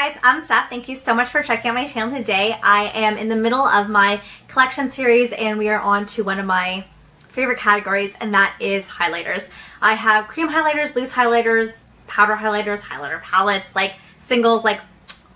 guys, I'm Steph. Thank you so much for checking out my channel today. I am in the middle of my collection series and we are on to one of my favorite categories, and that is highlighters. I have cream highlighters, loose highlighters, powder highlighters, highlighter palettes, like singles, like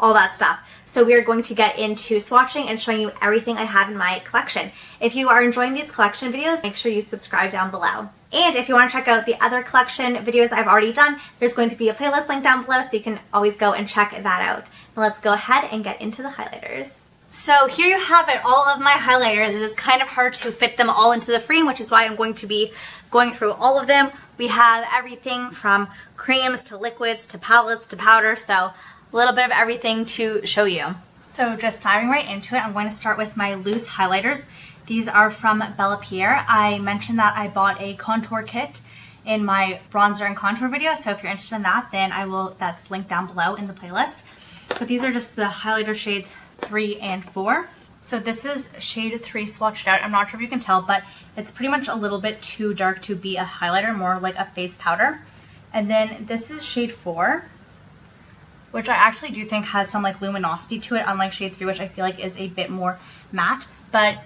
all that stuff. So we are going to get into swatching and showing you everything I have in my collection. If you are enjoying these collection videos, make sure you subscribe down below. And if you want to check out the other collection videos I've already done, there's going to be a playlist link down below so you can always go and check that out. Now let's go ahead and get into the highlighters. So here you have it, all of my highlighters. It is kind of hard to fit them all into the frame, which is why I'm going to be going through all of them. We have everything from creams to liquids to palettes to powder, so a little bit of everything to show you. So just diving right into it, I'm going to start with my loose highlighters. These are from Bella Pierre. I mentioned that I bought a contour kit in my bronzer and contour video, so if you're interested in that, then that's linked down below in the playlist. But these are just the highlighter shades 3 and 4. So this is shade 3 swatched out. I'm not sure if you can tell, but it's pretty much a little bit too dark to be a highlighter, more like a face powder. And then this is shade 4, which I actually do think has some like luminosity to it, unlike shade 3, which I feel like is a bit more matte. But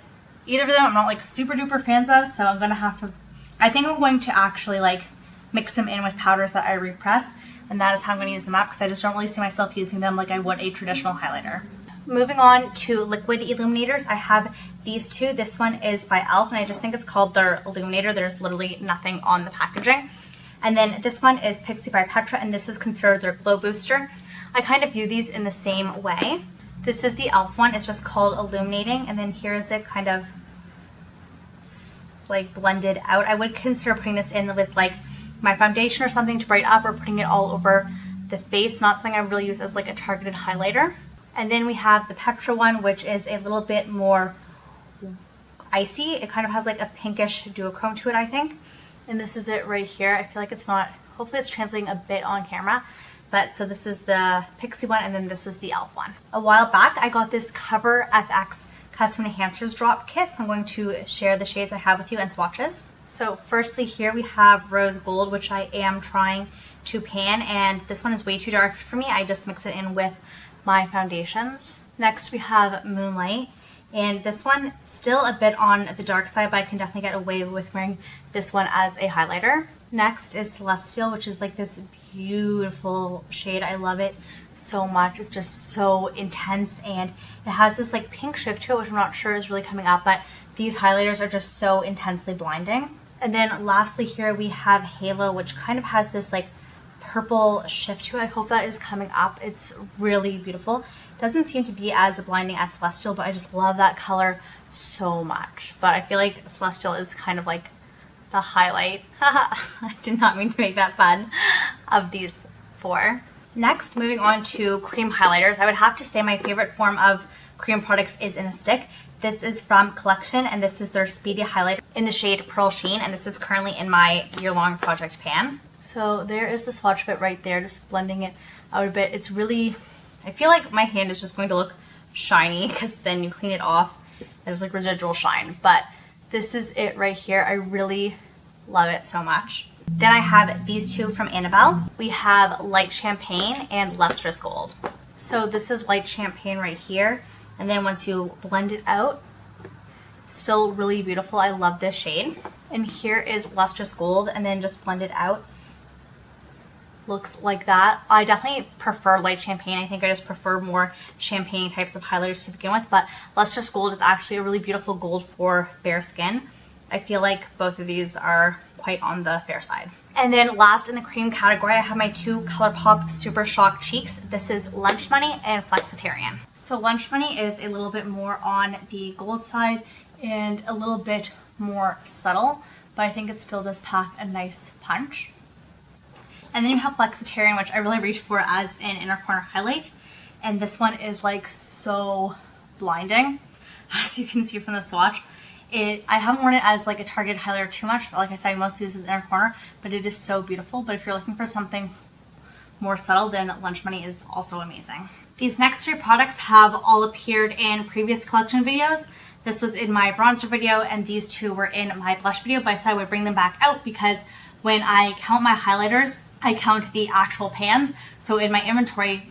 either of them I'm not like super duper fans of, so I'm going to have to, I think I'm going to actually like mix them in with powders that I repress, and that is how I'm going to use them up because I just don't really see myself using them like I would a traditional highlighter. Moving on to liquid illuminators, I have these two. This one is by e.l.f. and I just think it's called their illuminator. There's literally nothing on the packaging. And then this one is Pixi by Petra, and this is considered their glow booster. I kind of view these in the same way. This is the e.l.f. one. It's just called illuminating, and then here is it kind of like blended out. I would consider putting this in with like my foundation or something to brighten up, or putting it all over the face. Not something I really use as like a targeted highlighter. And then we have the Petra one, which is a little bit more icy. It kind of has like a pinkish duochrome to it, I think. And this is it right here. I feel like it's not, hopefully it's translating a bit on camera. But so this is the Pixi one, and then this is the e.l.f. one. A while back, I got this Cover FX Custom Enhancers drop kit. So I'm going to share the shades I have with you and swatches. So firstly here we have Rose Gold, which I am trying to pan, and this one is way too dark for me. I just mix it in with my foundations. Next we have Moonlight, and this one still a bit on the dark side, but I can definitely get away with wearing this one as a highlighter. Next is Celestial, which is like this beautiful shade. I love it so much. It's just so intense, and it has this like pink shift to it, which I'm not sure is really coming up, but these highlighters are just so intensely blinding. And then lastly here we have Halo, which kind of has this like purple shift to it. I hope that is coming up. It's really beautiful. Doesn't seem to be as blinding as Celestial, but I just love that color so much. But I feel like Celestial is kind of like the highlight. I did not mean to make that fun of these four. Next, moving on to cream highlighters. I would have to say my favorite form of cream products is in a stick. This is from Collection, and this is their Speedy Highlighter in the shade Pearl Sheen, and this is currently in my year-long project pan. So there is the swatch bit right there, just blending it out a bit. It's really, I feel like my hand is just going to look shiny because then you clean it off, there's like residual shine. But this is it right here. I really love it so much. Then I have these two from Annabelle. We have Light Champagne and Lustrous Gold. So this is Light Champagne right here. And then once you blend it out, still really beautiful. I love this shade. And here is Lustrous Gold, and then just blend it out. Looks like that. I definitely prefer Light Champagne. I think I just prefer more champagne types of highlighters to begin with, but Lustrous Gold is actually a really beautiful gold for bare skin. I feel like both of these are quite on the fair side. And then last in the cream category, I have my two ColourPop Super Shock Cheeks. This is Lunch Money and Flexitarian. So Lunch Money is a little bit more on the gold side and a little bit more subtle, but I think it still does pack a nice punch. And then you have Flexitarian, which I really reach for as an inner corner highlight. And this one is like so blinding, as you can see from the swatch. I haven't worn it as like a targeted highlighter too much, but like I said, I mostly use it as inner corner, but it is so beautiful. But if you're looking for something more subtle, then Lunch Money is also amazing. These next three products have all appeared in previous collection videos. This was in my bronzer video, and these two were in my blush video, but I said I would bring them back out because when I count my highlighters, I count the actual pans. So in my inventory,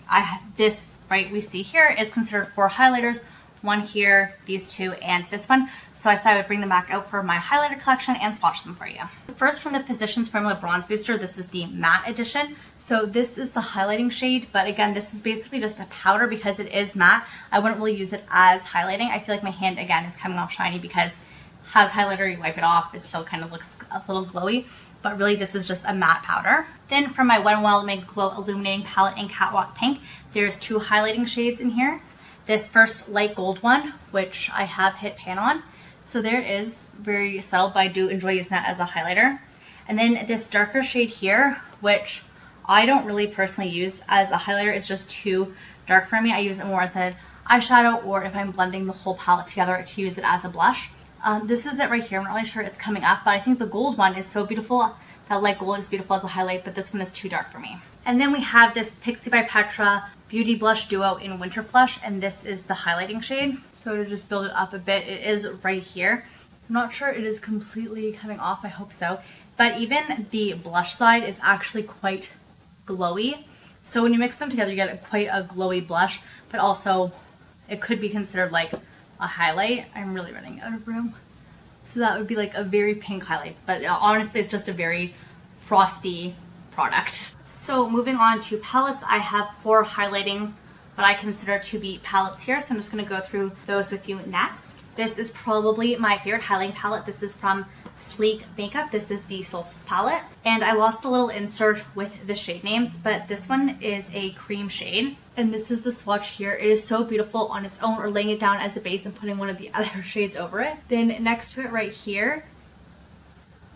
this right, we see here is considered 4 highlighters. One here, these 2, and this one. So I said I would bring them back out for my highlighter collection and swatch them for you. First, from the Physicians Formula Bronze Booster, this is the matte edition. So this is the highlighting shade, but again, this is basically just a powder because it is matte. I wouldn't really use it as highlighting. I feel like my hand, again, is coming off shiny because has highlighter, you wipe it off, it still kind of looks a little glowy, but really this is just a matte powder. Then from my Wet n Wild Make Glow Illuminating Palette in Catwalk Pink, there's 2 highlighting shades in here. This first light gold one, which I have hit pan on. So there it is, very subtle, but I do enjoy using that as a highlighter. And then this darker shade here, which I don't really personally use as a highlighter. It's just too dark for me. I use it more as an eyeshadow, or if I'm blending the whole palette together, to use it as a blush. This is it right here. I'm not really sure it's coming up, but I think the gold one is so beautiful. That light gold is beautiful as a highlight, but this one is too dark for me. And then we have this Pixi by Petra Beauty Blush Duo in Winter Flush, and this is the highlighting shade. So to just build it up a bit, it is right here. I'm not sure it is completely coming off, I hope so. But even the blush side is actually quite glowy. So when you mix them together, you get quite a glowy blush, but also it could be considered like a highlight. I'm really running out of room. So that would be like a very pink highlight, but honestly, it's just a very frosty product. So moving on to palettes, I have 4 highlighting what I consider to be palettes here. So I'm just going to go through those with you next. This is probably my favorite highlighting palette. This is from Sleek Makeup. This is the Solstice palette. And I lost the little insert with the shade names, but this one is a cream shade. And this is the swatch here. It is so beautiful on its own, or laying it down as a base and putting one of the other shades over it. Then next to it right here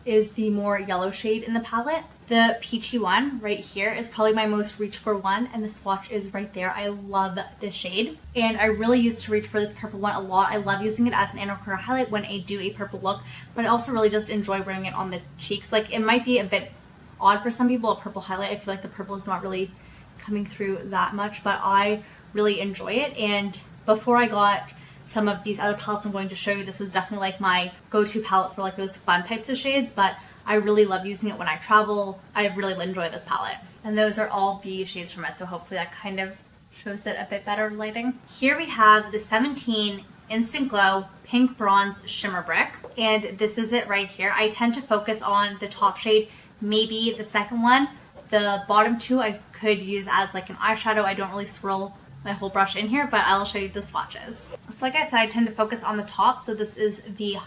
is the more yellow shade in the palette. The peachy one right here is probably my most reach for one, and the swatch is right there. I love this shade, and I really used to reach for this purple one a lot. I love using it as an inner corner highlight when I do a purple look, but I also really just enjoy wearing it on the cheeks. Like, it might be a bit odd for some people, a purple highlight. I feel like the purple is not really coming through that much, but I really enjoy it. And before I got some of these other palettes I'm going to show you, this is definitely like my go-to palette for like those fun types of shades, but I really love using it when I travel. I really enjoy this palette. And those are all the shades from it, so hopefully that kind of shows it a bit better lighting. Here we have the 17 Instant Glow Pink Bronze Shimmer Brick, and this is it right here. I tend to focus on the top shade, maybe the second one. The bottom 2 I could use as like an eyeshadow. I don't really swirl my whole brush in here, but I'll show you the swatches. So like I said, I tend to focus on the top, so this is the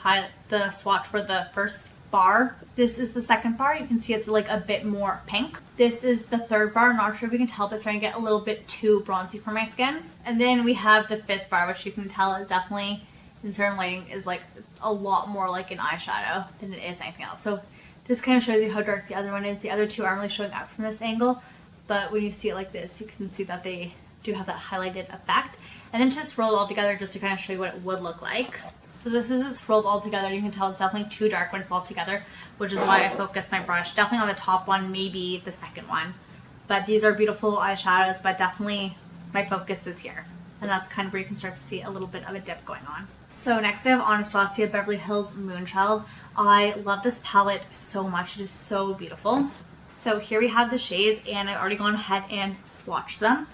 swatch for the first bar. This is the second bar. You can see it's like a bit more pink. This is the third bar. I'm not sure if you can tell, but it's starting to get a little bit too bronzy for my skin. And then we have the 5th bar, which you can tell is definitely, in certain lighting, is like a lot more like an eyeshadow than it is anything else. So this kind of shows you how dark the other one is. The other 2 aren't really showing up from this angle, but when you see it like this, you can see that they do have that highlighted effect. And then just roll it all together just to kind of show you what it would look like. So this is it's rolled all together. You can tell it's definitely too dark when it's all together, which is why I focus my brush definitely on the top one, maybe the second one. But these are beautiful eyeshadows, but definitely my focus is here. And that's kind of where you can start to see a little bit of a dip going on. So next I have Anastasia Beverly Hills Moonchild. I love this palette so much. It is so beautiful. So here we have the shades, and I've already gone ahead and swatched them.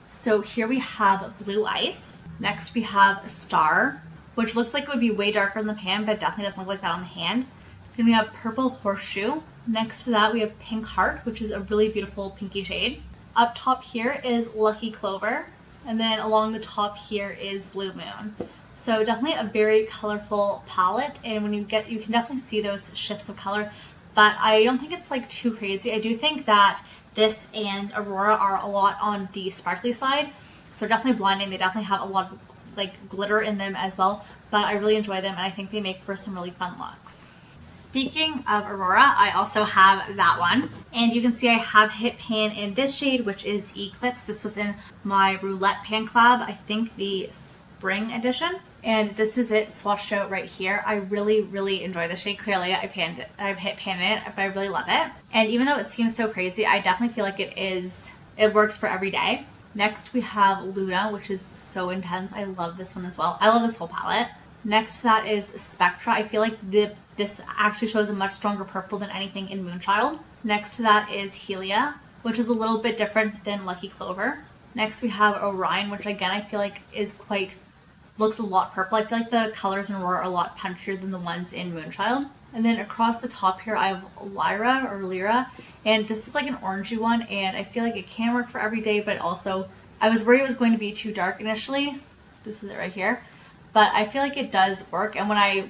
So here we have Blue Ice. Next we have Star, which looks like it would be way darker in the pan, but definitely doesn't look like that on the hand. Then we have Purple Horseshoe. Next to that we have Pink Heart, which is a really beautiful pinky shade. Up top here is Lucky Clover, and then along the top here is Blue Moon. So definitely a very colorful palette, and when you can definitely see those shifts of color, but I don't think it's like too crazy. I do think that this and Aurora are a lot on the sparkly side, so they're definitely blinding. They definitely have a lot of like glitter in them as well, but I really enjoy them, and I think they make for some really fun looks. Speaking of Aurora, I also have that one, and you can see I have hit pan in this shade, which is Eclipse. This was in my Roulette Pan Collab, I think the spring edition, and this is it swatched out right here. I really enjoy the shade. Clearly I've hit pan in it, but I really love it. And even though it seems so crazy, I definitely feel like it works for every day. Next we have Luna, which is so intense. I love this one as well. I love this whole palette. Next to that is Spectra. I feel like this actually shows a much stronger purple than anything in Moonchild. Next to that is Helia, which is a little bit different than Lucky Clover. Next we have Orion, which again I feel like is looks a lot purple. I feel like the colors in Aurora are a lot punchier than the ones in Moonchild. And then across the top here I have Lyra, and this is like an orangey one, and I feel like it can work for every day, but also I was worried it was going to be too dark initially. This is it right here. But I feel like it does work, and when I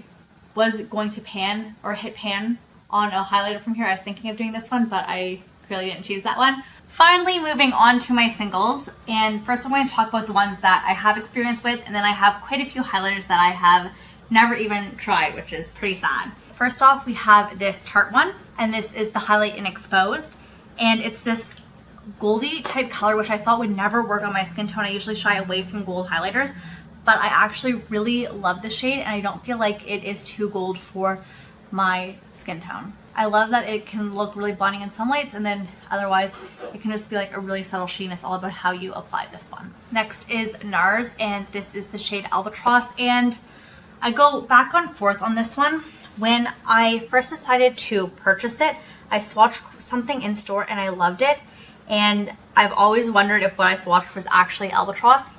was going to pan or hit pan on a highlighter from here, I was thinking of doing this one, but I clearly didn't choose that one. Finally, moving on to my singles, and first I'm going to talk about the ones that I have experience with, and then I have quite a few highlighters that I have never even tried, which is pretty sad. First off, we have this Tarte one, and this is the Highlight in Exposed, and it's this goldy type color, which I thought would never work on my skin tone. I usually shy away from gold highlighters, but I actually really love this shade, and I don't feel like it is too gold for my skin tone. I love that it can look really blinding in some lights, and then otherwise it can just be like a really subtle sheen. It's all about how you apply this one. Next is NARS, and this is the shade Albatross, and I go back and forth on this one. When I first decided to purchase it, I swatched something in store and I loved it, and I've always wondered if what I swatched was actually Albatross.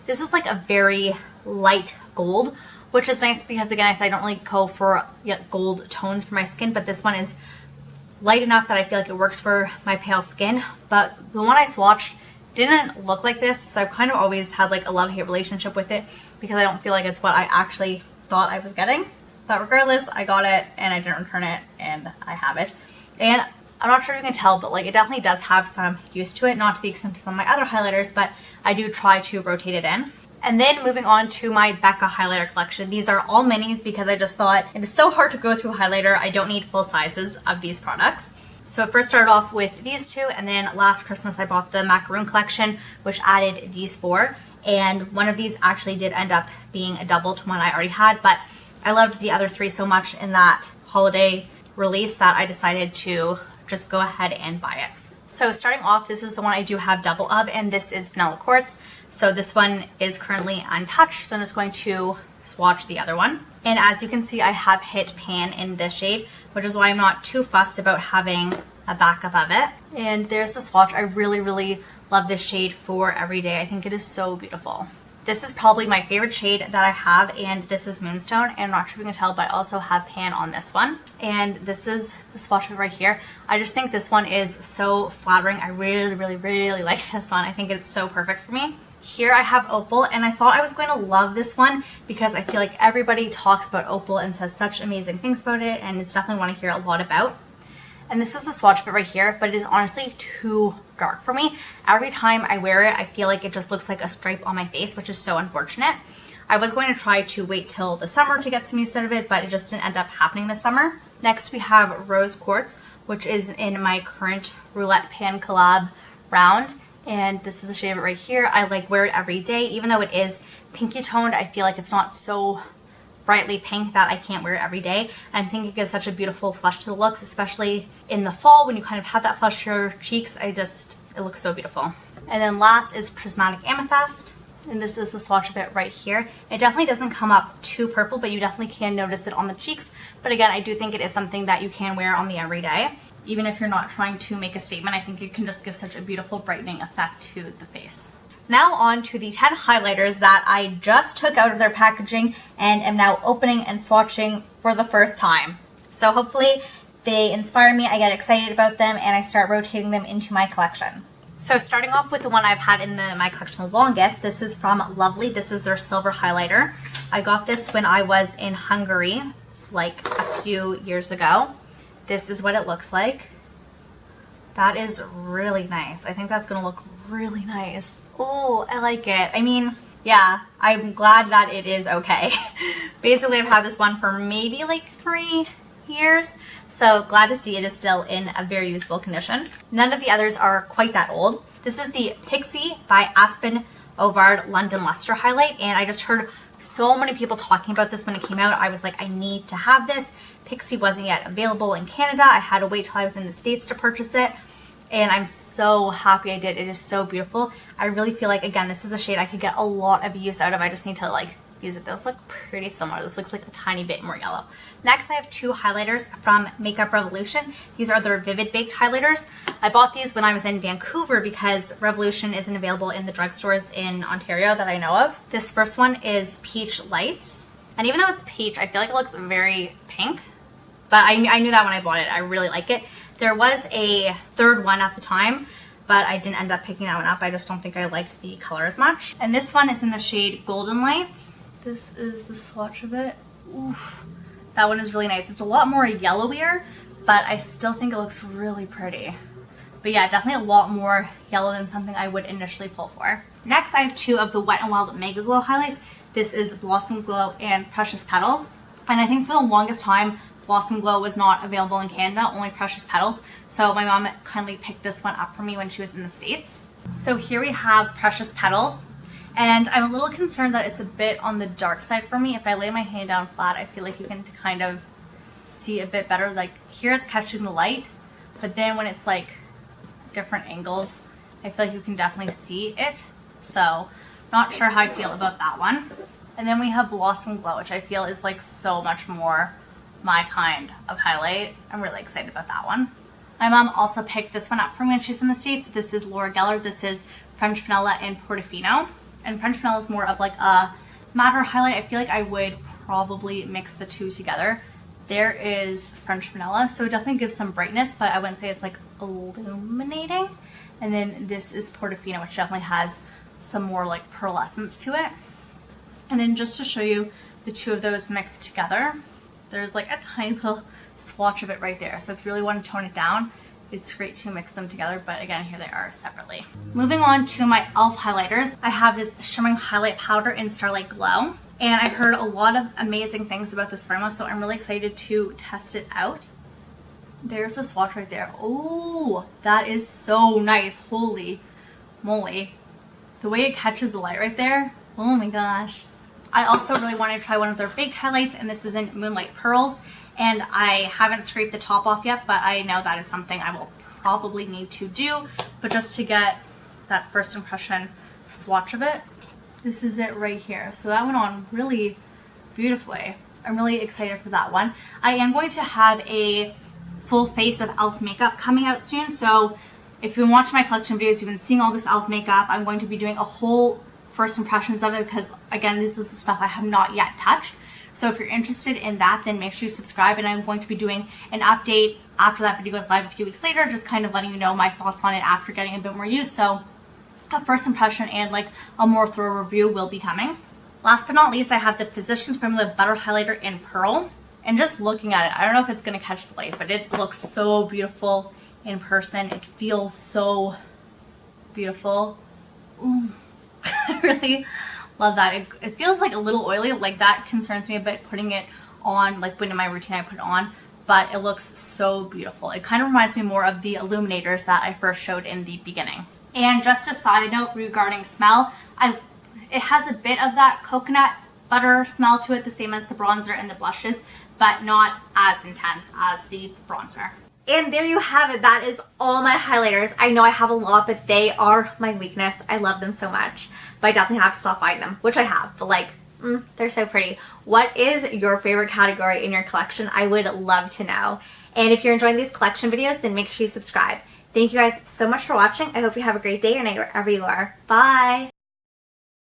This is like a very light gold, which is nice because, again, I don't really go for gold tones for my skin, but this one is light enough that I feel like it works for my pale skin. But the one I swatched didn't look like this, so I've kind of always had like a love-hate relationship with it because I don't feel like it's what I actually thought I was getting. But regardless, I got it and I didn't return it, and I have it. And I'm not sure if you can tell, but like it definitely does have some use to it, not to the extent of some of my other highlighters, but I do try to rotate it in. And then moving on to my Becca highlighter collection. These are all minis because I just thought it is so hard to go through highlighter. I don't need full sizes of these products. So it first started off with these two, and then last Christmas I bought the Macaroon collection, which added these four. And one of these actually did end up being a double to one I already had, but I loved the other three so much in that holiday release that I decided to just go ahead and buy it. So starting off, this is the one I do have double of, and this is Vanilla Quartz. So this one is currently untouched, so I'm just going to swatch the other one. And as you can see, I have hit pan in this shade, which is why I'm not too fussed about having a backup of it. And there's the swatch. I really, really love this shade for every day. I think it is so beautiful. This is probably my favorite shade that I have, and this is Moonstone, and I'm not sure if you can tell, but I also have pan on this one. And this is the swatch of it right here. I just think this one is so flattering. I really, really, really like this one. I think it's so perfect for me. Here I have Opal, and I thought I was going to love this one because I feel like everybody talks about Opal and says such amazing things about it, and it's definitely one I hear a lot about. And this is the swatch of it right here, but it is honestly too dark for me. Every time I wear it, I feel like it just looks like a stripe on my face, which is so unfortunate. I was going to try to wait till the summer to get some use out of it, but it just didn't end up happening this summer. Next we have Rose Quartz, which is in my current Roulette Pan collab round. And this is the shade of it right here. I like wear it every day. Even though it is pinky toned, I feel like it's not so brightly pink that I can't wear it every day. And I think it gives such a beautiful flush to the looks, especially in the fall when you kind of have that flush to your cheeks. It looks so beautiful. And then last is Prismatic Amethyst. And this is the swatch of it right here. It definitely doesn't come up too purple, but you definitely can notice it on the cheeks. But again, I do think it is something that you can wear on the everyday. Even if you're not trying to make a statement, I think it can just give such a beautiful brightening effect to the face. Now on to the 10 highlighters that I just took out of their packaging and am now opening and swatching for the first time. So hopefully they inspire me, I get excited about them, and I start rotating them into my collection. So starting off with the one I've had in my collection the longest, this is from Lovely. This is their silver highlighter. I got this when I was in Hungary like a few years ago. This is what it looks like. That is really nice. I think that's gonna look really nice. Oh, I like it. I mean, yeah, I'm glad that it is okay. Basically, I've had this one for maybe like 3 years, so glad to see it is still in a very usable condition. None of the others are quite that old. This is the Pixie by Aspen Ovard London Luster highlight, and I just heard so many people talking about this when it came out. I was like, I need to have this. Pixie wasn't yet available in Canada. I had to wait till I was in the States to purchase it, and I'm so happy I did. It is so beautiful. I really feel like, again, this is a shade I could get a lot of use out of. I just need to like use it. Those look pretty similar. This looks like a tiny bit more yellow. Next, I have two highlighters from Makeup Revolution. These are their Vivid Baked highlighters. I bought these when I was in Vancouver because Revolution isn't available in the drugstores in Ontario that I know of. This first one is Peach Lights. And even though it's peach, I feel like it looks very pink. But I knew that when I bought it. I really like it. There was a third one at the time, but I didn't end up picking that one up. I just don't think I liked the color as much. And this one is in the shade Golden Lights. This is the swatch of it. Oof. That one is really nice. It's a lot more yellowier, but I still think it looks really pretty. But yeah, definitely a lot more yellow than something I would initially pull for. Next, I have two of the Wet n Wild Mega Glow highlights. This is Blossom Glow and Precious Petals. And I think for the longest time, Blossom Glow was not available in Canada, only Precious Petals. So my mom kindly picked this one up for me when she was in the States. So here we have Precious Petals. And I'm a little concerned that it's a bit on the dark side for me. If I lay my hand down flat, I feel like you can kind of see a bit better. Like here it's catching the light, but then when it's like different angles, I feel like you can definitely see it. So not sure how I feel about that one. And then we have Blossom Glow, which I feel is like so much more my kind of highlight. I'm really excited about that one. My mom also picked this one up for me when she's in the States. This is Laura Geller. This is French Vanilla and Portofino. And French Vanilla is more of like a matter highlight. I feel like I would probably mix the two together. There is French Vanilla, so it definitely gives some brightness, but I wouldn't say it's like illuminating. And then this is Portofino, which definitely has some more like pearlescence to it. And then just to show you the two of those mixed together, there's like a tiny little swatch of it right there. So if you really want to tone it down, it's great to mix them together, but again, here they are separately. Moving on to my e.l.f. highlighters, I have this Shimmering Highlight Powder in Starlight Glow. And I heard a lot of amazing things about this formula, so I'm really excited to test it out. There's the swatch right there. Oh, that is so nice. Holy moly. The way it catches the light right there, oh my gosh. I also really want to try one of their baked highlights, and this is in Moonlight Pearls. And I haven't scraped the top off yet, but I know that is something I will probably need to do. But just to get that first impression swatch of it, this is it right here. So that went on really beautifully. I'm really excited for that one. I am going to have a full face of e.l.f. makeup coming out soon. So if you've been watching my collection videos, you've been seeing all this e.l.f. makeup. I'm going to be doing a whole first impressions of it because, again, this is the stuff I have not yet touched. So if you're interested in that, then make sure you subscribe, and I'm going to be doing an update after that video goes live a few weeks later, just kind of letting you know my thoughts on it after getting a bit more use. So a first impression and like a more thorough review will be coming. Last but not least, I have the Physicians Formula Butter Highlighter in Pearl. And just looking at it, I don't know if it's going to catch the light, but it looks so beautiful in person. It feels so beautiful. Ooh. I really love that. It feels like a little oily, like that concerns me a bit putting it on, like when in my routine I put it on, but it looks so beautiful. It kind of reminds me more of the illuminators that I first showed in the beginning. And just a side note regarding smell, it has a bit of that coconut butter smell to it, the same as the bronzer and the blushes, but not as intense as the bronzer. And there you have it. That is all my highlighters. I know I have a lot, but they are my weakness. I love them so much. But I definitely have to stop buying them, which I have. But like, they're so pretty. What is your favorite category in your collection? I would love to know. And if you're enjoying these collection videos, then make sure you subscribe. Thank you guys so much for watching. I hope you have a great day or night wherever you are. Bye!